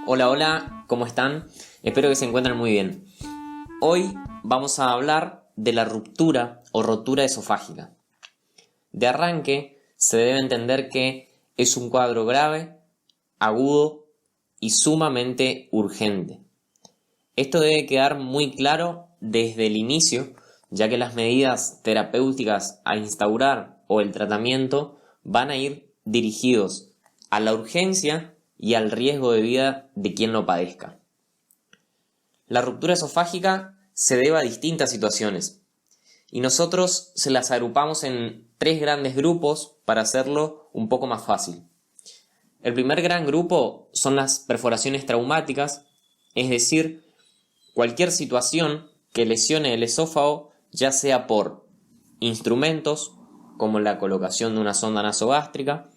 Hola, hola, ¿cómo están? Espero que se encuentren muy bien. Hoy vamos a hablar de la ruptura o rotura esofágica. De arranque, se debe entender que es un cuadro grave, agudo y sumamente urgente. Esto debe quedar muy claro desde el inicio, ya que las medidas terapéuticas a instaurar o el tratamiento van a ir dirigidos a la urgencia y al riesgo de vida de quien lo padezca. La ruptura esofágica se debe a distintas situaciones y nosotros se las agrupamos en 3 grandes grupos para hacerlo un poco más fácil. El primer gran grupo son las perforaciones traumáticas, es decir, cualquier situación que lesione el esófago, ya sea por instrumentos como la colocación de una sonda nasogástrica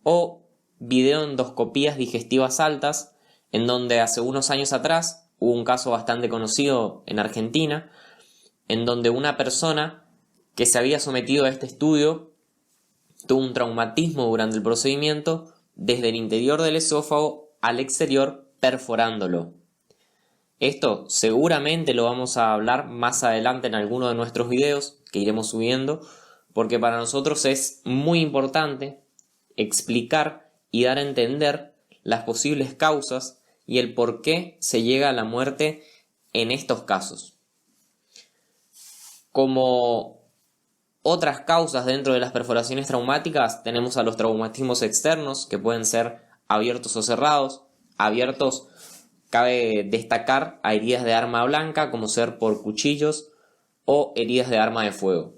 o videoendoscopías digestivas altas, en donde hace unos años atrás hubo un caso bastante conocido en Argentina, en donde una persona que se había sometido a este estudio tuvo un traumatismo durante el procedimiento desde el interior del esófago al exterior, perforándolo. Esto seguramente lo vamos a hablar más adelante en alguno de nuestros videos que iremos subiendo, porque para nosotros es muy importante explicar y dar a entender las posibles causas y el por qué se llega a la muerte en estos casos. Como otras causas dentro de las perforaciones traumáticas, tenemos a los traumatismos externos, que pueden ser abiertos o cerrados. Abiertos, cabe destacar a heridas de arma blanca, como ser por cuchillos o heridas de arma de fuego.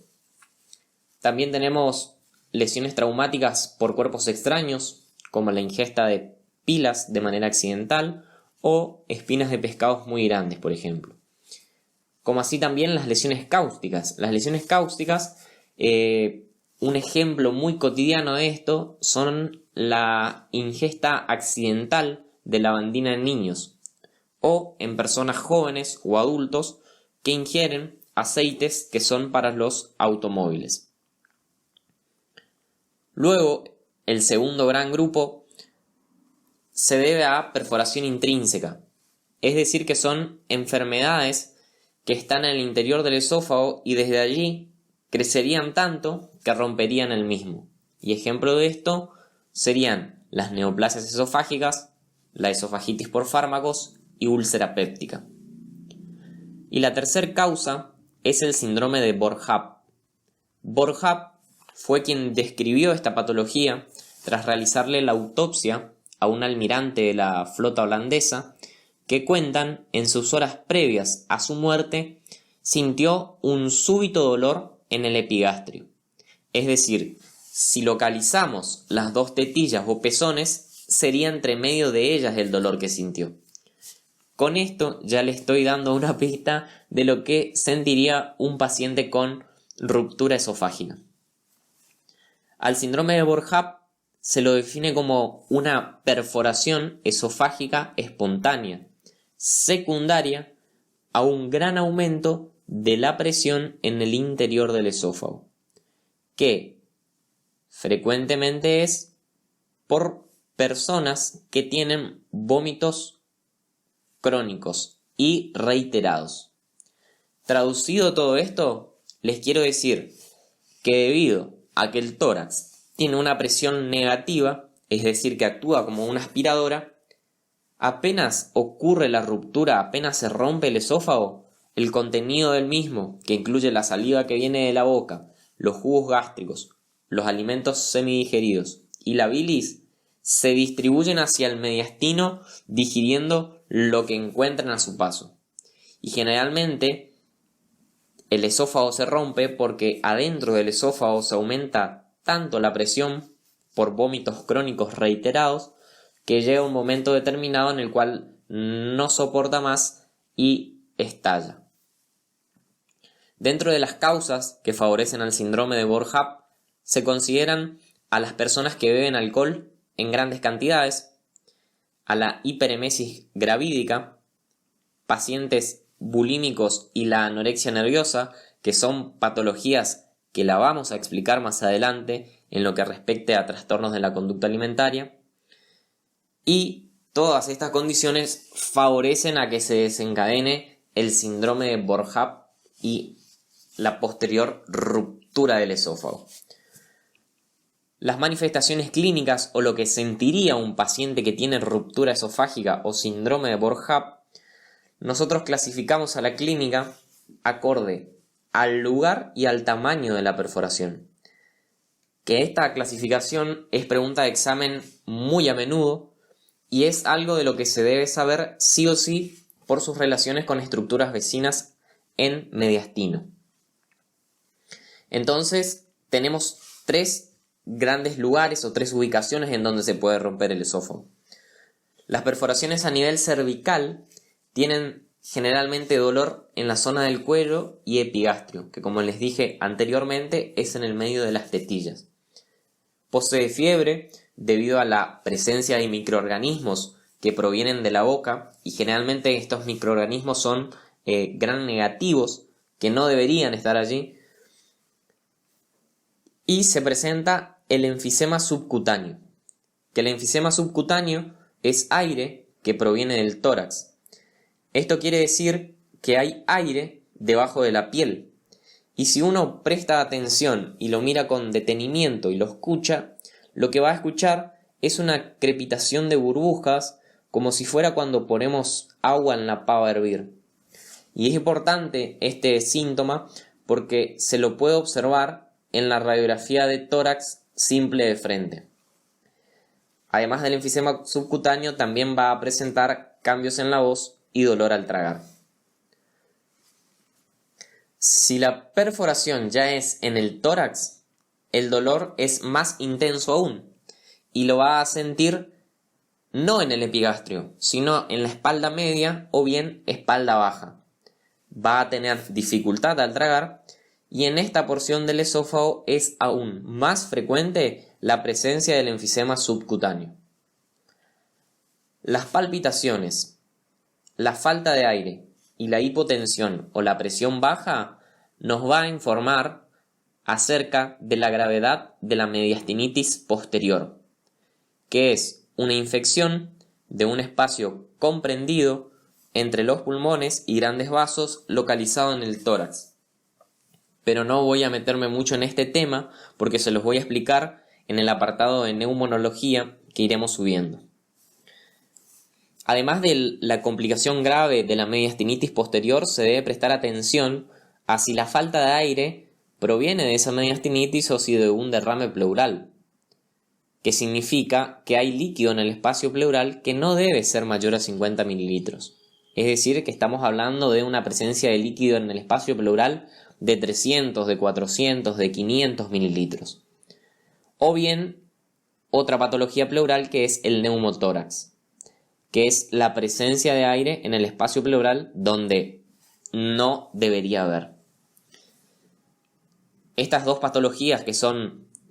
También tenemos lesiones traumáticas por cuerpos extraños, como la ingesta de pilas de manera accidental o espinas de pescados muy grandes, por ejemplo. Como así también las lesiones cáusticas. Las lesiones cáusticas, un ejemplo muy cotidiano de esto son la ingesta accidental de lavandina en niños o en personas jóvenes o adultos que ingieren aceites que son para los automóviles. Luego, el segundo gran grupo se debe a perforación intrínseca, es decir, que son enfermedades que están en el interior del esófago y desde allí crecerían tanto que romperían el mismo. Y ejemplo de esto serían las neoplasias esofágicas, la esofagitis por fármacos y úlcera péptica. Y la tercera causa es el síndrome de Boerhaave. Boerhaave fue quien describió esta patología tras realizarle la autopsia a un almirante de la flota holandesa que cuentan en sus horas previas a su muerte sintió un súbito dolor en el epigastrio. Es decir, si localizamos las 2 tetillas o pezones, sería entre medio de ellas el dolor que sintió. Con esto ya le estoy dando una pista de lo que sentiría un paciente con ruptura esofágica. Al síndrome de Boerhaave se lo define como una perforación esofágica espontánea, secundaria a un gran aumento de la presión en el interior del esófago, que frecuentemente es por personas que tienen vómitos crónicos y reiterados. Traducido todo esto, les quiero decir que debido a que el tórax tiene una presión negativa, es decir, que actúa como una aspiradora, apenas ocurre la ruptura, apenas se rompe el esófago, el contenido del mismo, que incluye la saliva que viene de la boca, los jugos gástricos, los alimentos semidigeridos y la bilis, se distribuyen hacia el mediastino digiriendo lo que encuentran a su paso. Y generalmente el esófago se rompe porque adentro del esófago se aumenta tanto la presión por vómitos crónicos reiterados que llega un momento determinado en el cual no soporta más y estalla. Dentro de las causas que favorecen al síndrome de Boerhaave se consideran a las personas que beben alcohol en grandes cantidades, a la hiperemesis gravídica, pacientes bulímicos y la anorexia nerviosa, que son patologías que la vamos a explicar más adelante en lo que respecte a trastornos de la conducta alimentaria, y Todas estas condiciones favorecen a que se desencadene el síndrome de Boerhaave y la posterior ruptura del esófago. Las manifestaciones clínicas o lo que sentiría un paciente que tiene ruptura esofágica o síndrome de Boerhaave, nosotros clasificamos a la clínica acorde al lugar y al tamaño de la perforación. Que esta clasificación es pregunta de examen muy a menudo y es algo de lo que se debe saber sí o sí por sus relaciones con estructuras vecinas en mediastino. Entonces, tenemos 3 grandes lugares o 3 ubicaciones en donde se puede romper el esófago. Las perforaciones a nivel cervical tienen generalmente dolor en la zona del cuello y epigastrio, que como les dije anteriormente es en el medio de las tetillas. Posee fiebre debido a la presencia de microorganismos que provienen de la boca y generalmente estos microorganismos son gram negativos que no deberían estar allí. Y se presenta el enfisema subcutáneo, que el enfisema subcutáneo es aire que proviene del tórax. Esto quiere decir que hay aire debajo de la piel. Y si uno presta atención y lo mira con detenimiento y lo escucha, lo que va a escuchar es una crepitación de burbujas como si fuera cuando ponemos agua en la pava a hervir. Y es importante este síntoma porque se lo puede observar en la radiografía de tórax simple de frente. Además del enfisema subcutáneo también va a presentar cambios en la voz y dolor al tragar. Si la perforación ya es en el tórax, el dolor es más intenso aún y lo va a sentir no en el epigastrio, sino en la espalda media o bien espalda baja. Va a tener dificultad al tragar y en esta porción del esófago es aún más frecuente la presencia del enfisema subcutáneo. Las palpitaciones, la falta de aire y la hipotensión o la presión baja nos va a informar acerca de la gravedad de la mediastinitis posterior, que es una infección de un espacio comprendido entre los pulmones y grandes vasos localizado en el tórax. Pero no voy a meterme mucho en este tema porque se los voy a explicar en el apartado de neumonología que iremos subiendo. Además de la complicación grave de la mediastinitis posterior, se debe prestar atención a si la falta de aire proviene de esa mediastinitis o si de un derrame pleural, que significa que hay líquido en el espacio pleural que no debe ser mayor a 50 mililitros. Es decir, que estamos hablando de una presencia de líquido en el espacio pleural de 300, de 400, de 500 mililitros. O bien, otra patología pleural que es el neumotórax, que es la presencia de aire en el espacio pleural donde no debería haber. Estas 2 patologías que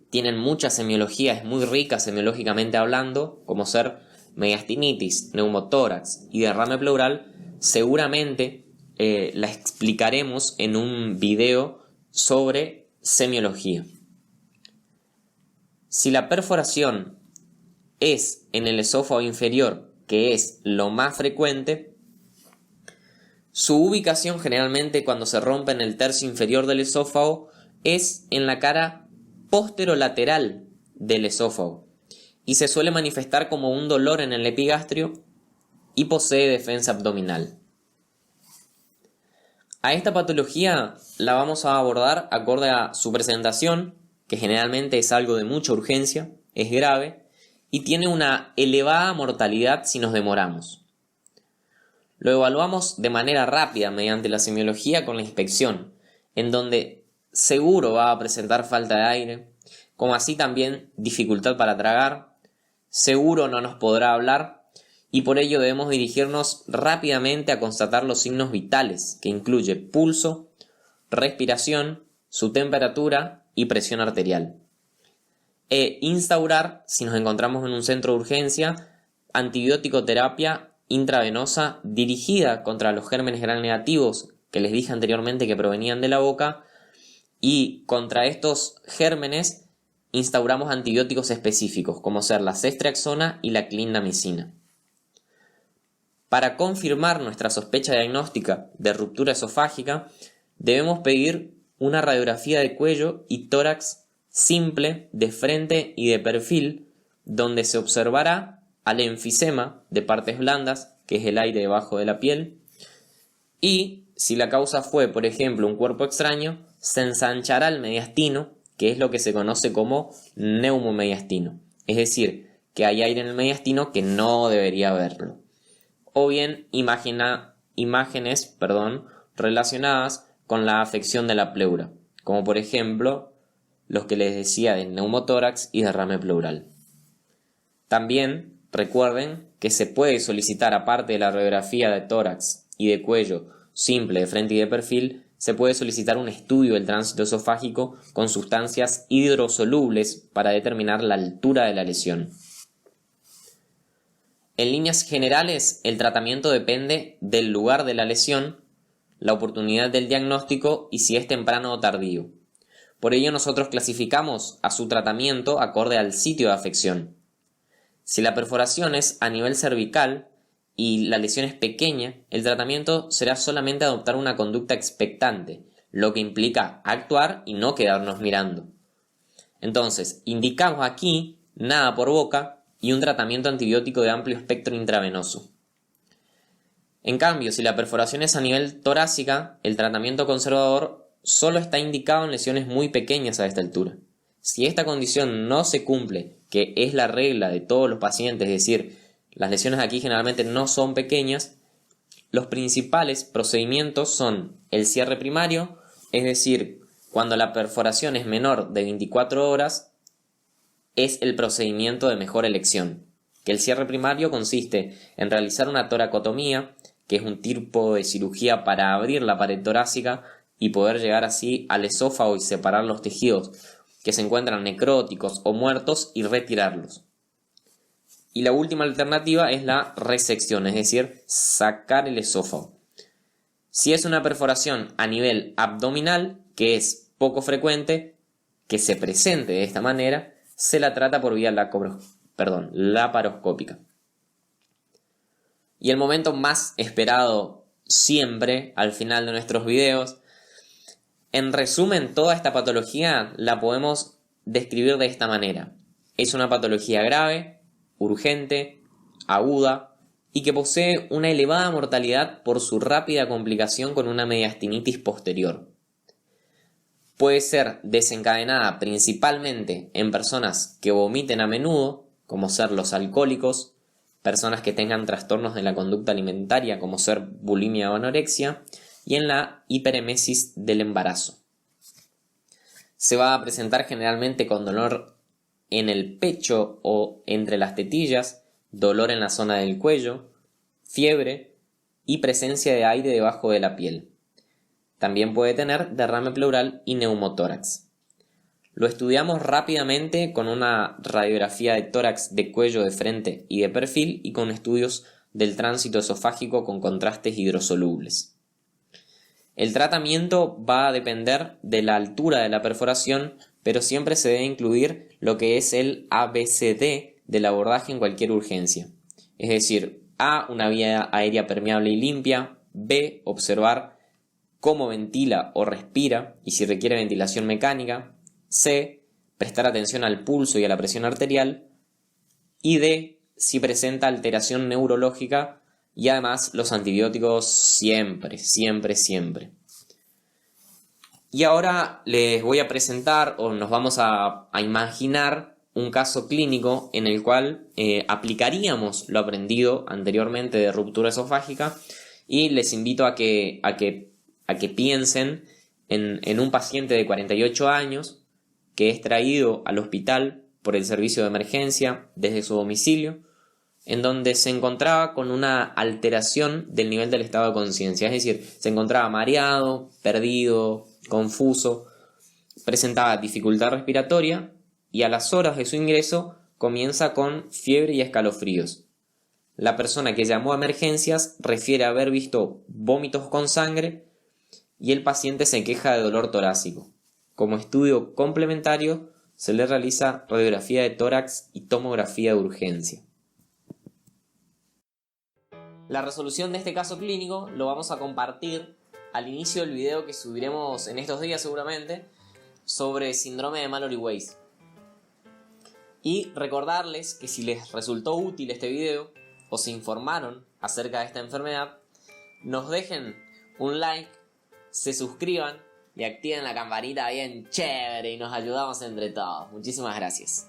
tienen mucha semiología, es muy rica semiológicamente hablando, como ser mediastinitis, neumotórax y derrame pleural, seguramente la explicaremos en un video sobre semiología. Si la perforación es en el esófago inferior, que es lo más frecuente, su ubicación generalmente cuando se rompe en el tercio inferior del esófago es en la cara posterolateral del esófago y se suele manifestar como un dolor en el epigastrio y posee defensa abdominal. A esta patología la vamos a abordar acorde a su presentación, que generalmente es algo de mucha urgencia, es grave y tiene una elevada mortalidad si nos demoramos. Lo evaluamos de manera rápida mediante la semiología con la inspección, en donde seguro va a presentar falta de aire, como así también dificultad para tragar, seguro no nos podrá hablar y por ello debemos dirigirnos rápidamente a constatar los signos vitales, que incluye pulso, respiración, su temperatura y presión arterial. E instaurar, si nos encontramos en un centro de urgencia, antibiótico terapia intravenosa dirigida contra los gérmenes gram negativos que les dije anteriormente que provenían de la boca, y contra estos gérmenes instauramos antibióticos específicos como ser la ceftriaxona y la clindamicina. Para confirmar nuestra sospecha diagnóstica de ruptura esofágica, debemos pedir una radiografía de cuello y tórax simple de frente y de perfil, donde se observará al enfisema de partes blandas, que es el aire debajo de la piel, y si la causa fue, por ejemplo, un cuerpo extraño, se ensanchará el mediastino, que es lo que se conoce como neumomediastino, es decir, que hay aire en el mediastino que no debería haberlo. O bien imágenes relacionadas con la afección de la pleura, como por ejemplo los que les decía de neumotórax y derrame pleural. También recuerden que se puede solicitar, aparte de la radiografía de tórax y de cuello simple de frente y de perfil, se puede solicitar un estudio del tránsito esofágico con sustancias hidrosolubles para determinar la altura de la lesión. En líneas generales, el tratamiento depende del lugar de la lesión, la oportunidad del diagnóstico y si es temprano o tardío. Por ello nosotros clasificamos a su tratamiento acorde al sitio de afección. Si la perforación es a nivel cervical y la lesión es pequeña, el tratamiento será solamente adoptar una conducta expectante, lo que implica actuar y no quedarnos mirando. Entonces, indicamos aquí nada por boca y un tratamiento antibiótico de amplio espectro intravenoso. En cambio, si la perforación es a nivel torácica, el tratamiento conservador solo está indicado en lesiones muy pequeñas a esta altura. Si esta condición no se cumple, que es la regla de todos los pacientes, es decir, las lesiones aquí generalmente no son pequeñas, los principales procedimientos son el cierre primario, es decir, cuando la perforación es menor de 24 horas, es el procedimiento de mejor elección, que el cierre primario consiste en realizar una toracotomía, que es un tipo de cirugía para abrir la pared torácica y poder llegar así al esófago y separar los tejidos que se encuentran necróticos o muertos y retirarlos. Y la última alternativa es la resección, es decir, sacar el esófago. Si es una perforación a nivel abdominal, que es poco frecuente que se presente de esta manera, se la trata por vía laparoscópica. Y el momento más esperado siempre al final de nuestros videos, en resumen, toda esta patología la podemos describir de esta manera. Es una patología grave, urgente, aguda y que posee una elevada mortalidad por su rápida complicación con una mediastinitis posterior. Puede ser desencadenada principalmente en personas que vomiten a menudo, como ser los alcohólicos, personas que tengan trastornos de la conducta alimentaria, como ser bulimia o anorexia, y en la hiperemesis del embarazo. Se va a presentar generalmente con dolor en el pecho o entre las tetillas, dolor en la zona del cuello, fiebre y presencia de aire debajo de la piel. También puede tener derrame pleural y neumotórax. Lo estudiamos rápidamente con una radiografía de tórax de cuello de frente y de perfil y con estudios del tránsito esofágico con contrastes hidrosolubles. El tratamiento va a depender de la altura de la perforación, pero siempre se debe incluir lo que es el ABCD del abordaje en cualquier urgencia. Es decir, A, una vía aérea permeable y limpia; B, observar cómo ventila o respira y si requiere ventilación mecánica; C, prestar atención al pulso y a la presión arterial; y D, si presenta alteración neurológica, y además los antibióticos siempre. Y ahora les voy a presentar, o nos vamos a imaginar un caso clínico en el cual aplicaríamos lo aprendido anteriormente de ruptura esofágica, y les invito a que piensen en un paciente de 48 años que es traído al hospital por el servicio de emergencia desde su domicilio, en donde se encontraba con una alteración del nivel del estado de conciencia, es decir, se encontraba mareado, perdido, confuso, presentaba dificultad respiratoria y a las horas de su ingreso comienza con fiebre y escalofríos. La persona que llamó a emergencias refiere haber visto vómitos con sangre y el paciente se queja de dolor torácico. Como estudio complementario se le realiza radiografía de tórax y tomografía de urgencia. La resolución de este caso clínico lo vamos a compartir al inicio del video que subiremos en estos días seguramente sobre síndrome de Mallory-Weiss. Y recordarles que si les resultó útil este video o se informaron acerca de esta enfermedad, nos dejen un like, se suscriban y activen la campanita bien chévere y nos ayudamos entre todos. Muchísimas gracias.